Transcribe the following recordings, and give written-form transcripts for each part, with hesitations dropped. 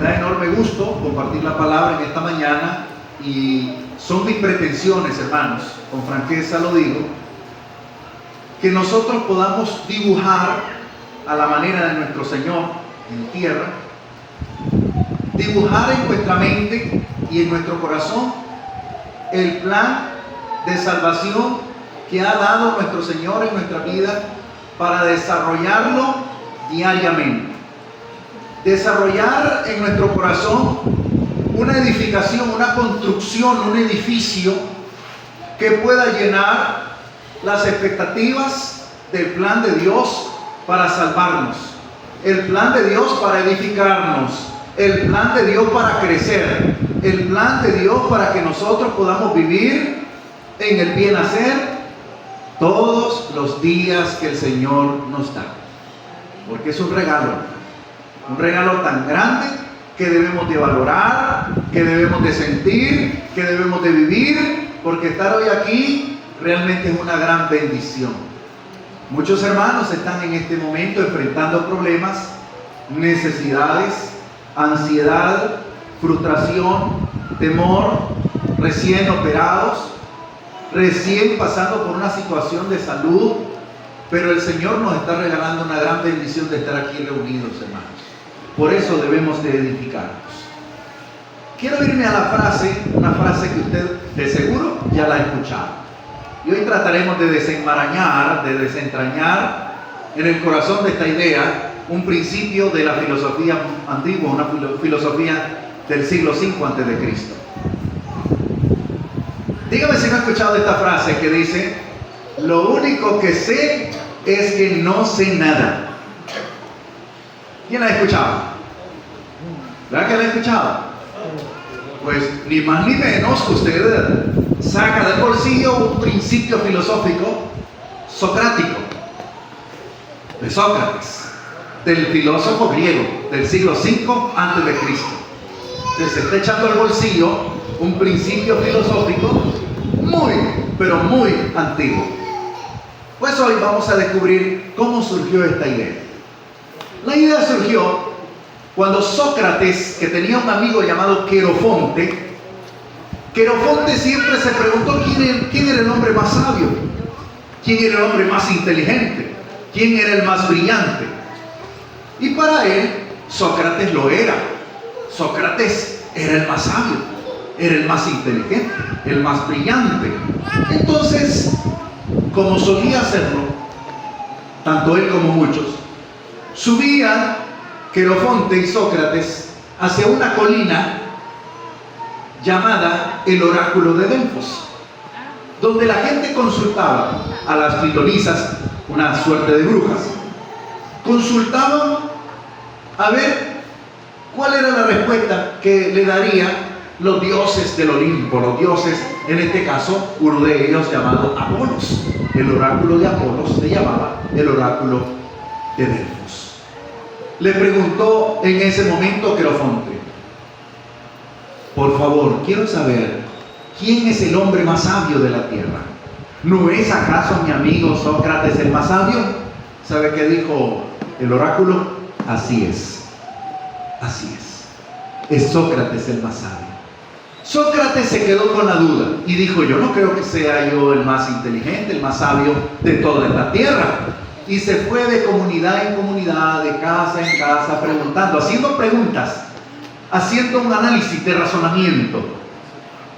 da enorme gusto compartir la palabra en esta mañana y son mis pretensiones, hermanos, con franqueza lo digo, que nosotros podamos dibujar a la manera de nuestro Señor en tierra, dibujar en nuestra mente y en nuestro corazón el plan de salvación que ha dado nuestro Señor en nuestra vida para desarrollarlo diariamente. Desarrollar en nuestro corazón una edificación, una construcción, un edificio que pueda llenar las expectativas del plan de Dios para salvarnos, el plan de Dios para edificarnos, el plan de Dios para crecer, el plan de Dios para que nosotros podamos vivir en el bien hacer todos los días que el Señor nos da. Porque es un regalo tan grande que debemos de valorar, que debemos de sentir, que debemos de vivir, porque estar hoy aquí realmente es una gran bendición. Muchos hermanos están en este momento enfrentando problemas, necesidades, ansiedad, frustración, temor, recién operados, recién pasando por una situación de salud, pero el Señor nos está regalando una gran bendición de estar aquí reunidos, hermanos. Por eso debemos de edificarnos. Quiero irme a la frase, una frase que usted de seguro ya la ha escuchado. Y hoy trataremos de desenmarañar, de desentrañar en el corazón de esta idea un principio de la filosofía antigua, una filosofía del siglo V a.C. Dígame si no ha escuchado esta frase que dice: lo único que sé es que no sé nada. ¿Quién la ha escuchado? ¿Verdad que la ha escuchado? Pues ni más ni menos usted saca del bolsillo un principio filosófico socrático, de Sócrates, del filósofo griego del siglo V a.C. Entonces se está echando al bolsillo un principio filosófico muy, pero muy antiguo. Pues hoy vamos a descubrir cómo surgió esta idea. La idea surgió cuando Sócrates, que tenía un amigo llamado Querofonte siempre se preguntó quién era el hombre más sabio, quién era el hombre más inteligente, quién era el más brillante. Y para él, Sócrates lo era. Sócrates era el más sabio, era el más inteligente, el más brillante. Entonces, como solía hacerlo, tanto él como muchos, subían Querofonte y Sócrates hacia una colina llamada el Oráculo de Delfos, donde la gente consultaba a las pilonisas, una suerte de brujas. Consultaban a ver cuál era la respuesta que le darían los dioses del Olimpo, los dioses, en este caso, uno de ellos llamado Apolos. El oráculo de Apolos se llamaba el Oráculo de Delfos. Le preguntó en ese momento Querofonte: por favor, quiero saber quién es el hombre más sabio de la tierra. ¿No es acaso mi amigo Sócrates el más sabio? ¿Sabe qué dijo el oráculo? Así es, así es Sócrates el más sabio. Sócrates se quedó con la duda y dijo: yo no creo que sea yo el más inteligente, el más sabio de toda esta tierra. Y se fue de comunidad en comunidad, de casa en casa, preguntando, haciendo preguntas, haciendo un análisis de razonamiento.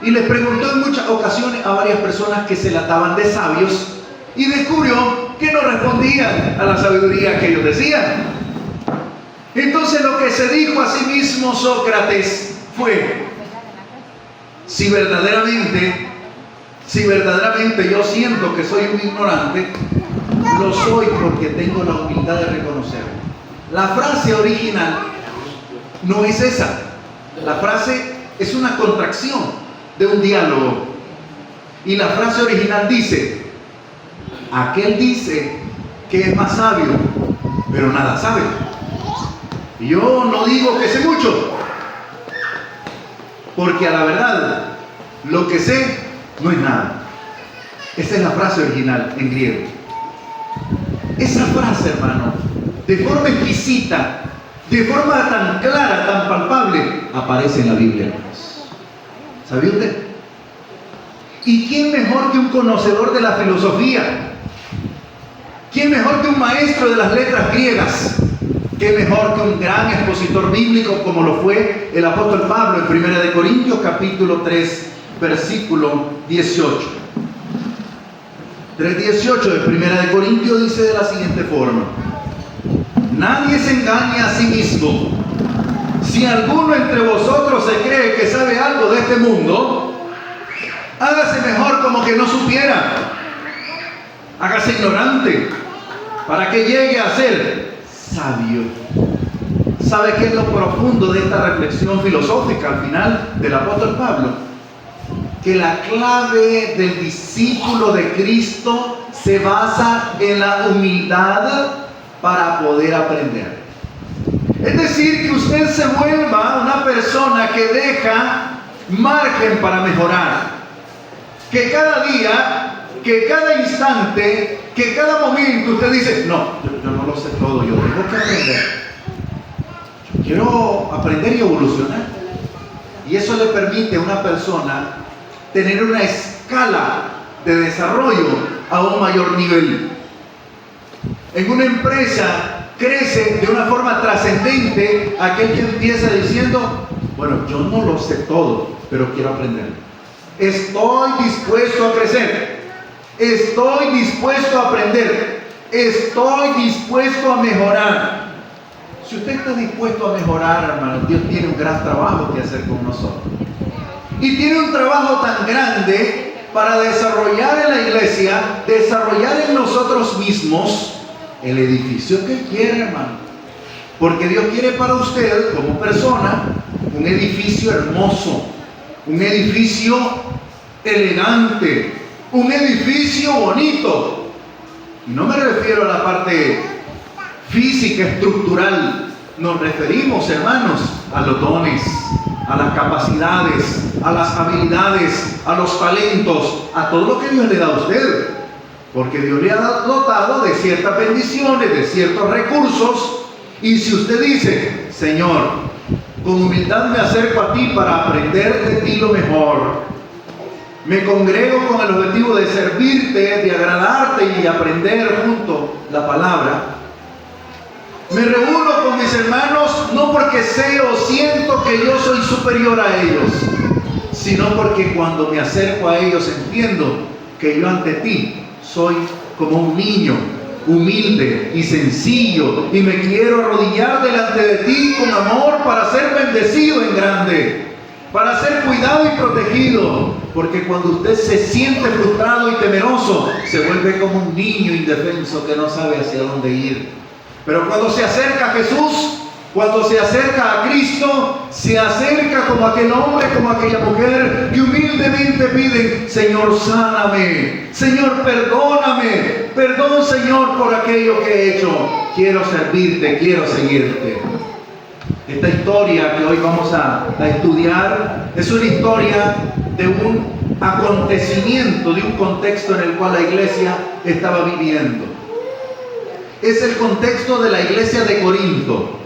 Y les preguntó en muchas ocasiones a varias personas que se lataban de sabios y descubrió que no respondían a la sabiduría que ellos decían. Entonces lo que se dijo a sí mismo Sócrates fue: si verdaderamente yo siento que soy un ignorante, lo soy porque tengo la humildad de reconocerlo. La frase original no es esa. La frase es una contracción de un diálogo. Y la frase original dice: aquel dice que es más sabio, pero nada sabe. Yo no digo que sé mucho, porque a la verdad lo que sé no es nada. Esa es la frase original en griego. Esa frase, hermano, de forma exquisita, de forma tan clara, tan palpable, aparece en la Biblia, hermanos. ¿Sabía usted? ¿Y quién mejor que un conocedor de la filosofía? ¿Quién mejor que un maestro de las letras griegas? ¿Qué mejor que un gran expositor bíblico como lo fue el apóstol Pablo en 1 de Corintios capítulo 3, versículo 18? 3:18 de 1 de Corintios dice de la siguiente forma: nadie se engaña a sí mismo. Si alguno entre vosotros se cree que sabe algo de este mundo, hágase mejor como que no supiera. Hágase ignorante para que llegue a ser sabio. ¿Sabe qué es lo profundo de esta reflexión filosófica al final del apóstol Pablo? Que la clave del discípulo de Cristo se basa en la humildad para poder aprender. Es decir, que usted se vuelva una persona que deja margen para mejorar. Que cada día, que cada instante, que cada momento usted dice: no, yo no lo sé todo, yo tengo que aprender. Yo quiero aprender y evolucionar. Y eso le permite a una persona tener una escala de desarrollo a un mayor nivel. En una empresa crece de una forma trascendente aquel que empieza diciendo: bueno, yo no lo sé todo, pero quiero aprender. Estoy dispuesto a crecer. Estoy dispuesto a aprender. Estoy dispuesto a mejorar. Si usted está dispuesto a mejorar, hermano, Dios tiene un gran trabajo que hacer con nosotros. Y tiene un trabajo tan grande para desarrollar en la iglesia, desarrollar en nosotros mismos el edificio que quiere, hermano. Porque Dios quiere para usted, como persona, un edificio hermoso, un edificio elegante, un edificio bonito. Y no me refiero a la parte física, estructural. Nos referimos, hermanos, a los dones, a las capacidades, a las habilidades, a los talentos, a todo lo que Dios le da a usted. Porque Dios le ha dotado de ciertas bendiciones, de ciertos recursos. Y si usted dice: Señor, con humildad me acerco a ti para aprender de ti lo mejor, me congrego con el objetivo de servirte, de agradarte y aprender junto la palabra, me reúno con mis hermanos no porque sé o siento que yo soy superior a ellos, sino porque cuando me acerco a ellos entiendo que yo ante ti soy como un niño humilde y sencillo, y me quiero arrodillar delante de ti con amor para ser bendecido en grande, para ser cuidado y protegido. Porque cuando usted se siente frustrado y temeroso, se vuelve como un niño indefenso que no sabe hacia dónde ir. Pero cuando se acerca a Jesús, cuando se acerca a Cristo, se acerca como aquel hombre, como aquella mujer que humildemente piden: Señor, sáname, Señor, perdóname, perdón, Señor, por aquello que he hecho. Quiero servirte, quiero seguirte. Esta historia que hoy vamos a estudiar es una historia de un acontecimiento, de un contexto en el cual la iglesia estaba viviendo. Es el contexto de la iglesia de Corinto.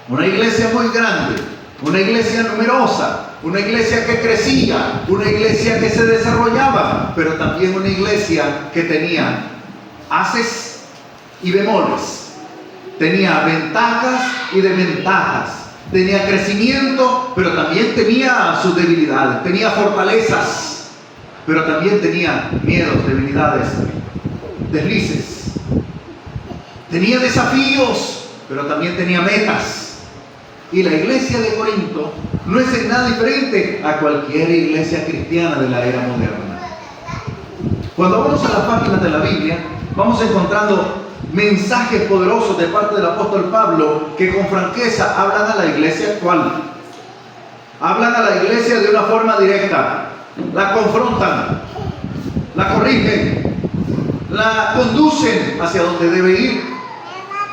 Una iglesia muy grande, una iglesia numerosa, una iglesia que crecía, una iglesia que se desarrollaba, pero también una iglesia que tenía haces y bemoles, tenía ventajas y desventajas, tenía crecimiento, pero también tenía sus debilidades, tenía fortalezas, pero también tenía miedos, debilidades, deslices, tenía desafíos, pero también tenía metas. Y la iglesia de Corinto no es en nada diferente a cualquier iglesia cristiana de la era moderna. Cuando vamos a las páginas de la Biblia, vamos encontrando mensajes poderosos de parte del apóstol Pablo que con franqueza hablan a la iglesia actual. Hablan a la iglesia de una forma directa, la confrontan, la corrigen, la conducen hacia donde debe ir.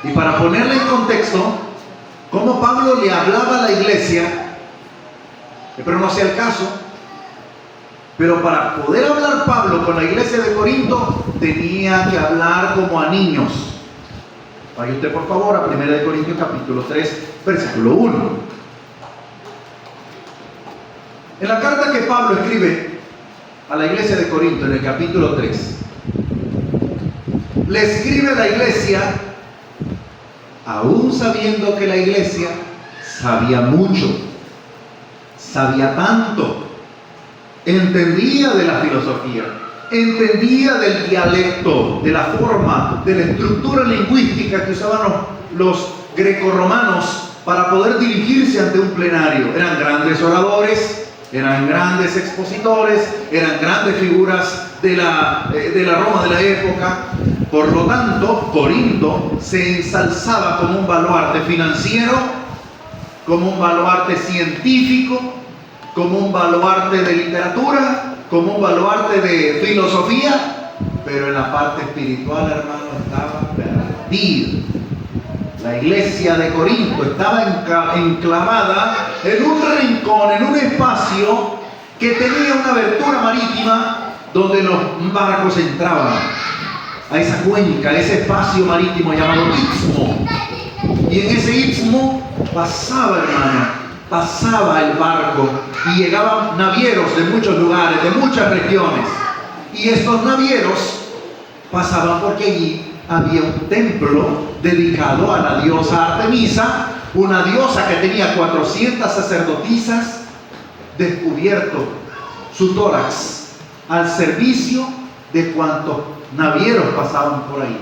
Y para ponerla en contexto, como Pablo le hablaba a la iglesia, pero no sea el caso, pero para poder hablar Pablo con la iglesia de Corinto, tenía que hablar como a niños. Vaya usted por favor a 1 de Corintios capítulo 3, versículo 1. En la carta que Pablo escribe a la iglesia de Corinto, en el capítulo 3, le escribe a la iglesia, aún sabiendo que la iglesia sabía mucho, sabía tanto, entendía de la filosofía, entendía del dialecto, de la forma, de la estructura lingüística que usaban los grecorromanos para poder dirigirse ante un plenario. Eran grandes oradores, eran grandes expositores, eran grandes figuras de la Roma de la época. Por lo tanto, Corinto se ensalzaba como un baluarte financiero, como un baluarte científico, como un baluarte de literatura, como un baluarte de filosofía, pero en la parte espiritual, hermano, estaba perdido. La iglesia de Corinto estaba enclavada en un rincón, en un espacio que tenía una abertura marítima donde los barcos entraban a esa cuenca, a ese espacio marítimo llamado istmo. Y en ese istmo pasaba, hermano, pasaba el barco y llegaban navieros de muchos lugares, de muchas regiones. Y estos navieros pasaban porque allí había un templo dedicado a la diosa Artemisa, una diosa que tenía 400 sacerdotisas, descubierto su tórax al servicio de cuantos navieros pasaban por ahí.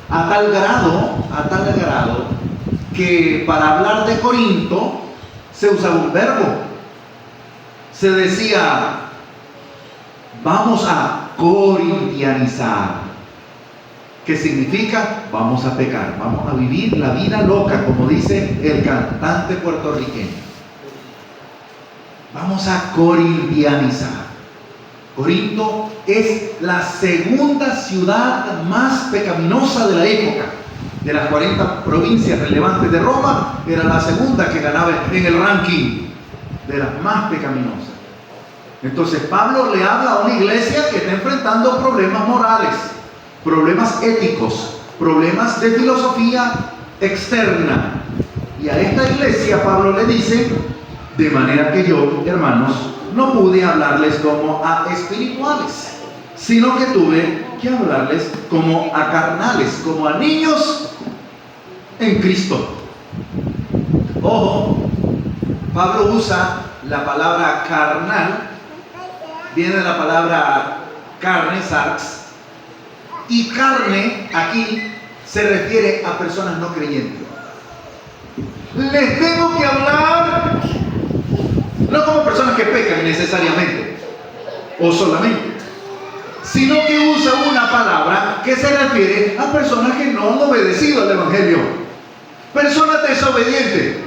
A tal grado que para hablar de Corinto se usaba un verbo. Se decía, vamos a corintianizar, que significa vamos a pecar, vamos a vivir la vida loca, como dice el cantante puertorriqueño. Vamos a corintianizar. Corinto es la segunda ciudad más pecaminosa de la época. De las 40 provincias relevantes de Roma, era la segunda que ganaba en el ranking de las más pecaminosas. Entonces Pablo le habla a una iglesia que está enfrentando problemas morales, problemas éticos, problemas de filosofía externa. Y a esta iglesia Pablo le dice, de manera que yo, hermanos, no pude hablarles como a espirituales, sino que tuve que hablarles como a carnales, como a niños en Cristo. Ojo, Pablo usa la palabra carnal, viene de la palabra carne, sarx, y carne aquí se refiere a personas no creyentes. Les tengo que hablar no como personas que pecan necesariamente o solamente, sino que usa una palabra que se refiere a personas que no han obedecido al Evangelio, personas desobedientes.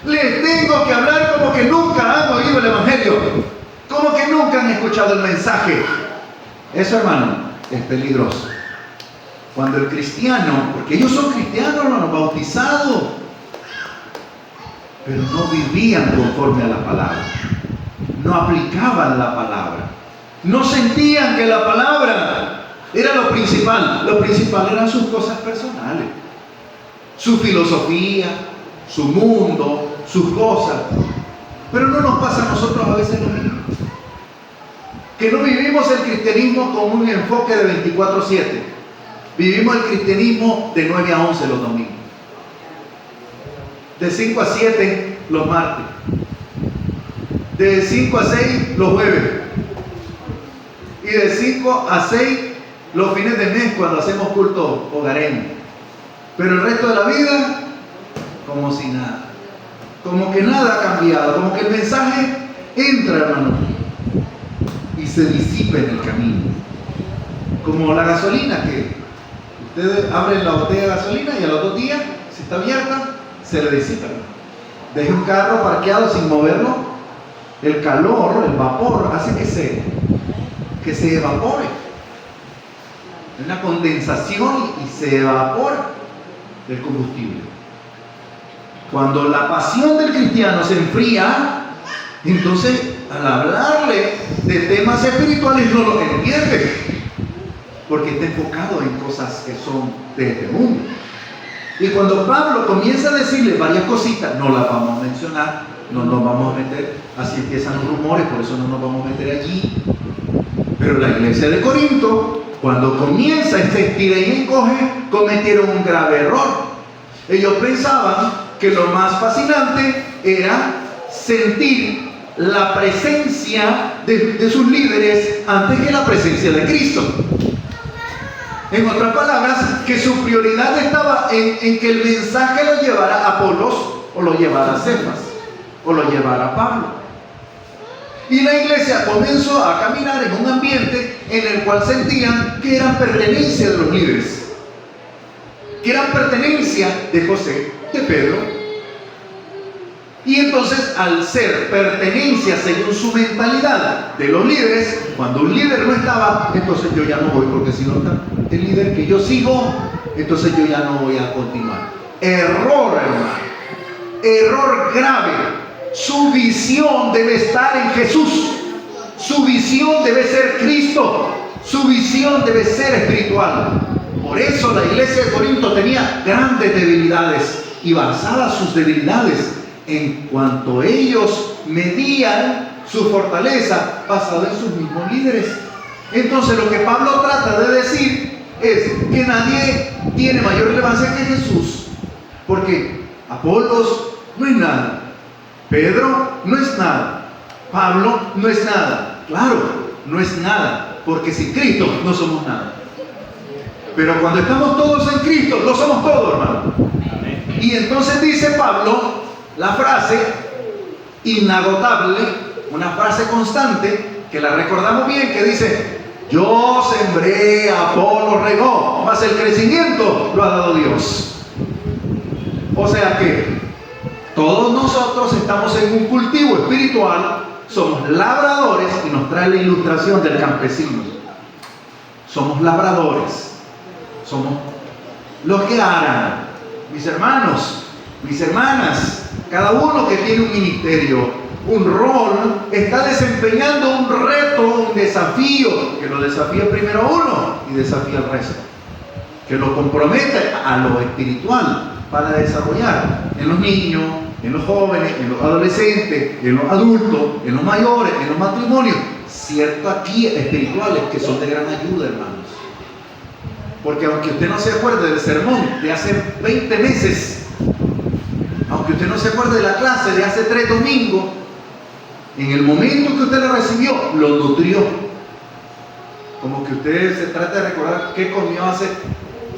Les tengo que hablar como que nunca han oído el Evangelio, como que nunca han escuchado el mensaje. Eso, hermano, es peligroso. Cuando el cristiano, porque ellos son cristianos, no bautizados, pero no vivían conforme a la palabra, no aplicaban la palabra, no sentían que la palabra era lo principal eran sus cosas personales, su filosofía, su mundo, sus cosas. Pero no nos pasa a nosotros a veces lo mismo, que no vivimos el cristianismo con un enfoque de 24/7, vivimos el cristianismo de 9 a 11 los domingos, de 5 a 7 los martes, de 5 a 6 los jueves, y de 5 a 6 los fines de mes cuando hacemos culto hogareño. Pero el resto de la vida, como si nada, como que nada ha cambiado, como que el mensaje entra, hermano, y se disipa en el camino, como la gasolina, que ustedes abren la botella de gasolina y a los 2 días, si está abierta, se le disipa. Deje un carro parqueado sin moverlo, el calor, el vapor hace que se evapore. Hay una condensación y se evapora el combustible. Cuando la pasión del cristiano se enfría, entonces al hablarle de temas espirituales no lo entiende, porque está enfocado en cosas que son de este mundo. Y cuando Pablo comienza a decirle varias cositas, no las vamos a mencionar no nos vamos a meter, así empiezan los rumores, por eso no nos vamos a meter allí. Pero la iglesia de Corinto, cuando comienza este estira y encoge, cometieron un grave error. Ellos pensaban que lo más fascinante era sentir la presencia de sus líderes antes que la presencia de Cristo. En otras palabras, que su prioridad estaba en que el mensaje lo llevara a Apolos, o lo llevara a Cefas, o lo llevara a Pablo. Y la iglesia comenzó a caminar en un ambiente en el cual sentían que eran pertenencia de los líderes, que eran pertenencia de José, de Pedro. Y entonces, al ser pertenencia según su mentalidad de los líderes, cuando un líder no estaba, entonces yo ya no voy, porque si no está el líder que yo sigo, entonces yo ya no voy a continuar. Error, hermano. Error grave. Su visión debe estar en Jesús. Su visión debe ser Cristo. Su visión debe ser espiritual. Por eso la iglesia de Corinto tenía grandes debilidades, y basadas sus debilidades en cuanto ellos medían su fortaleza basada en sus mismos líderes. Entonces lo que Pablo trata de decir es que nadie tiene mayor relevancia que Jesús, porque Apolos no es nada, Pedro no es nada, Pablo no es nada. Claro, no es nada, porque sin Cristo no somos nada. Pero cuando estamos todos en Cristo, lo somos todo, hermano. Y entonces dice Pablo la frase inagotable, una frase constante que la recordamos bien, que dice: yo sembré, Apolo regó, mas el crecimiento lo ha dado Dios. O sea que todos nosotros estamos en un cultivo espiritual, somos labradores, y nos trae la ilustración del campesino. Somos labradores, somos los que aran. Mis hermanos, mis hermanas, cada uno que tiene un ministerio, un rol, está desempeñando un reto, un desafío, que lo desafía primero a uno y desafía al resto, que lo compromete a lo espiritual para desarrollar en los niños, en los jóvenes, en los adolescentes, en los adultos, en los mayores, en los matrimonios, ciertas guías espirituales que son de gran ayuda, hermanos. Porque aunque usted no se acuerde del sermón de hace 20 meses, aunque usted no se acuerde de la clase de hace 3 domingos, en el momento que usted la recibió, lo nutrió. Como que usted se trata de recordar qué comió hace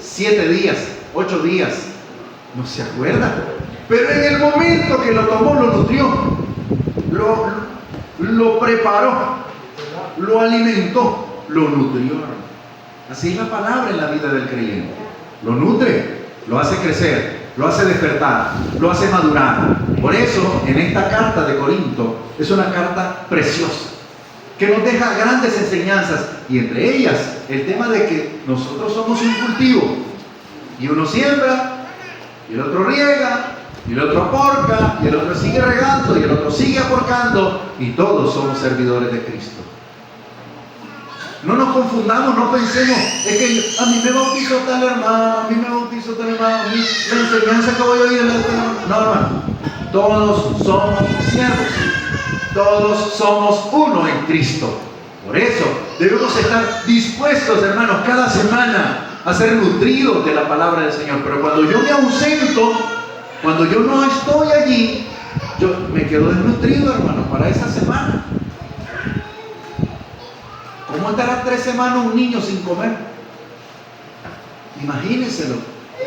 7 días, 8 días. No se acuerda. Pero en el momento que lo tomó, lo nutrió, lo preparó, lo alimentó, lo nutrió. Así es la palabra en la vida del creyente. Lo nutre, lo hace crecer, lo hace despertar, lo hace madurar. Por eso, en esta carta de Corinto, es una carta preciosa, que nos deja grandes enseñanzas, y entre ellas, el tema de que nosotros somos un cultivo, y uno siembra, y el otro riega, y el otro aporca, y el otro sigue regando, y el otro sigue aporcando, y todos somos servidores de Cristo. No nos confundamos, no pensemos, es que a mí me bautizó tal hermano, a mí me bautizó tal hermano, a mí la enseñanza que voy a oír en la... No, hermano, todos somos siervos, todos somos uno en Cristo. Por eso debemos estar dispuestos, hermanos, cada semana a ser nutridos de la palabra del Señor. Pero cuando yo me ausento, cuando yo no estoy allí, yo me quedo desnutrido, hermano, para esa semana. ¿Cómo estará 3 semanas un niño sin comer? Imagínenselo.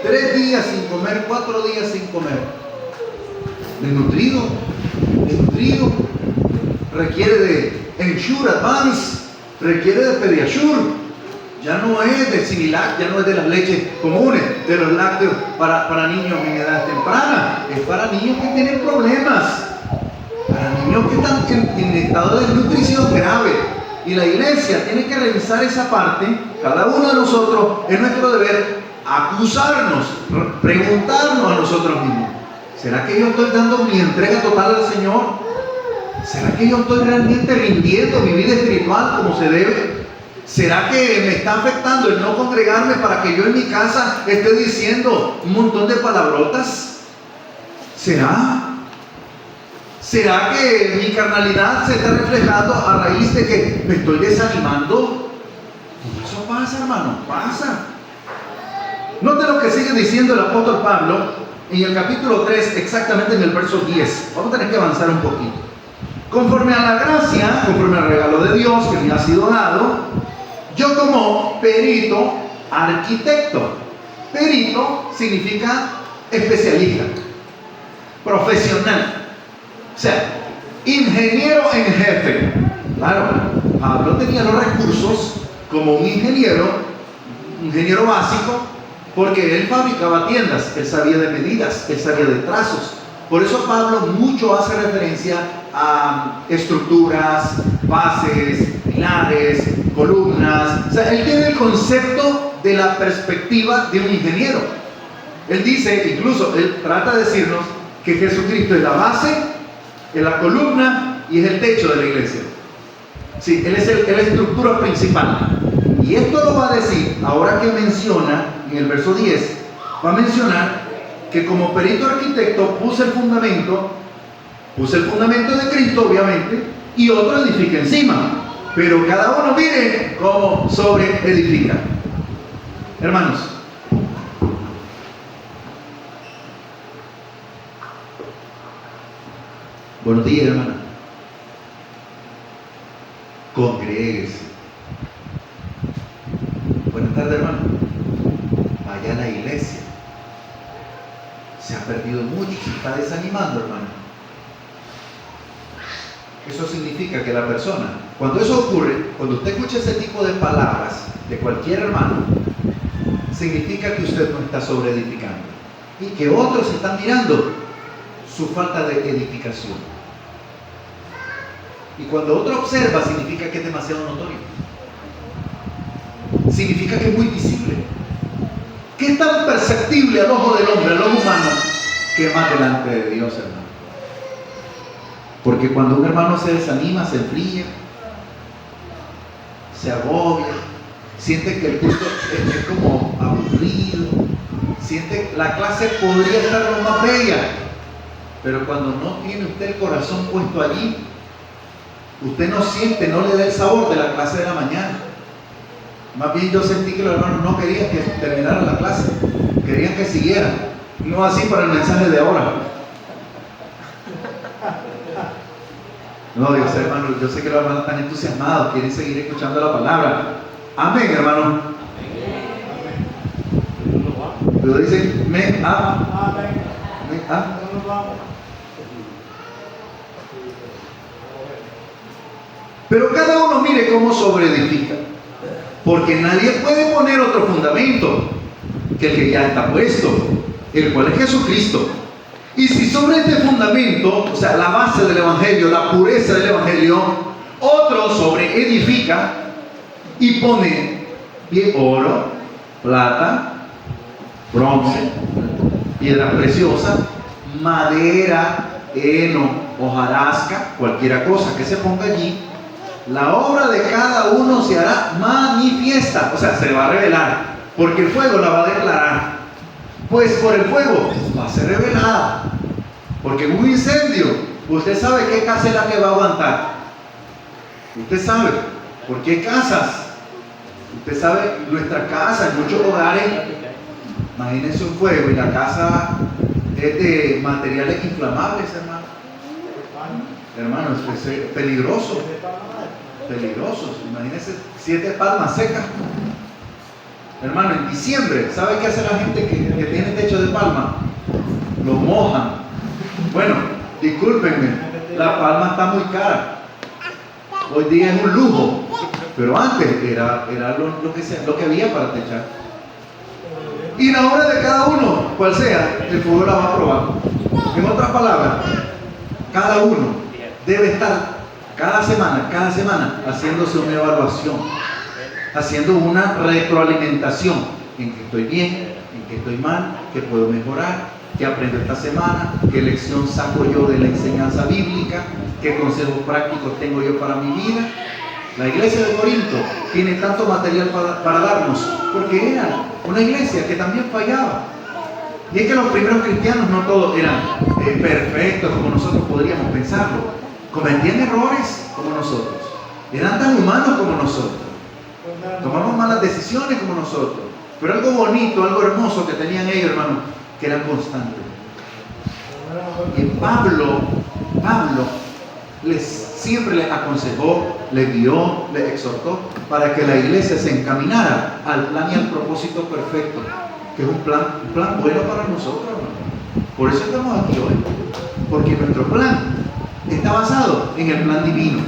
3 días sin comer, 4 días sin comer. Desnutrido, desnutrido. Requiere de Ensure Advance, requiere de Pediasure. Ya no es de Similac, ya no es de las leches comunes, de los lácteos para niños en edad temprana. Es para niños que tienen problemas, para niños que están en estado de desnutrición grave. Y la iglesia tiene que revisar esa parte. Cada uno de nosotros, es nuestro deber acusarnos, preguntarnos a nosotros mismos: ¿será que yo estoy dando mi entrega total al Señor? ¿Será que yo estoy realmente rindiendo mi vida espiritual como se debe? ¿Será que me está afectando el no congregarme para que yo en mi casa esté diciendo un montón de palabrotas? ¿Será ¿Será que mi carnalidad se está reflejando a raíz de que me estoy desanimando? Eso pasa, hermano, pasa. Note lo que sigue diciendo el apóstol Pablo en el capítulo 3, exactamente en el verso 10. Vamos a tener que avanzar un poquito. Conforme a la gracia, conforme al regalo de Dios que me ha sido dado, yo como perito arquitecto. Perito significa especialista, profesional. O sea, ingeniero en jefe. Claro, Pablo tenía los recursos como un ingeniero básico, porque él fabricaba tiendas, él sabía de medidas, él sabía de trazos. Por eso Pablo mucho hace referencia a estructuras, bases, pilares, columnas. O sea, él tiene el concepto de la perspectiva de un ingeniero. Él dice, incluso, él trata de decirnos que Jesucristo es la base, es la columna y es el techo de la iglesia. Sí, él es la estructura principal. Y esto lo va a decir, ahora que menciona, en el verso 10, va a mencionar que como perito arquitecto puse el fundamento de Cristo, obviamente, y otro edifica encima. Pero cada uno mire cómo sobre edifica. Hermanos, buenos días, hermano. Congréguese. Buenas tardes, hermano. Vaya a la iglesia. Se ha perdido mucho, se está desanimando, hermano. Eso significa que la persona, cuando eso ocurre, cuando usted escucha ese tipo de palabras de cualquier hermano, significa que usted no está sobre edificando y que otros están mirando su falta de edificación. Y cuando otro observa, significa que es demasiado notorio. Significa que es muy visible. Que es tan perceptible al ojo del hombre, al ojo humano, que es más delante de Dios, hermano. Porque cuando un hermano se desanima, se enfría, se agobia, siente que el culto es como aburrido, siente que la clase podría estar lo más bella, pero cuando no tiene usted el corazón puesto allí, usted no siente, no le da el sabor de la clase de la mañana. Más bien yo sentí que los hermanos no querían que terminara la clase, querían que siguiera. No así para el mensaje de ahora. No, Dios, hermano, yo sé que los hermanos están entusiasmados, quieren seguir escuchando la palabra. Amén, hermano. Pero dicen, Pero cada uno mire cómo sobreedifica, porque nadie puede poner otro fundamento que el que ya está puesto, el cual es Jesucristo. Y si sobre este fundamento, o sea, la base del Evangelio, la pureza del Evangelio, otro sobre edifica y pone oro, plata, bronce, piedra preciosa, madera, heno, hojarasca, cualquiera cosa que se ponga allí, la obra de cada uno se hará manifiesta, o sea, se va a revelar, porque el fuego la va a declarar. Pues por el fuego va a ser revelada. Porque en un incendio, usted sabe qué casa es la que va a aguantar. Usted sabe, porque hay casas. Usted sabe, nuestra casa, en muchos hogares, imagínense un fuego y la casa es de materiales inflamables, hermano. Hermano, es peligroso. Peligrosos. Imagínense 7 palmas secas. Hermano, en diciembre, ¿sabe qué hace la gente que tiene techo de palma? Lo mojan. Bueno, discúlpenme, la palma está muy cara. Hoy día es un lujo, pero antes era lo que había para techar. Y la obra de cada uno, cual sea, el fuego la va a probar. En otras palabras, cada uno debe estar cada semana haciéndose una evaluación, haciendo una retroalimentación en que estoy bien, en que estoy mal, que puedo mejorar, que aprendo esta semana, qué lección saco yo de la enseñanza bíblica, qué consejos prácticos tengo yo para mi vida. La iglesia de Corinto tiene tanto material para darnos, porque era una iglesia que también fallaba. Y es que los primeros cristianos no todos eran perfectos como nosotros podríamos pensarlo. Cometían errores como nosotros. Eran tan humanos como nosotros. Tomaban malas decisiones como nosotros. Pero algo bonito, algo hermoso que tenían ellos, hermano, que eran constantes. Y Pablo siempre les aconsejó, les guió, les exhortó para que la iglesia se encaminara al plan y al propósito perfecto, que es un plan bueno para nosotros, hermano. Por eso estamos aquí hoy, porque nuestro plan está basado en el plan divino.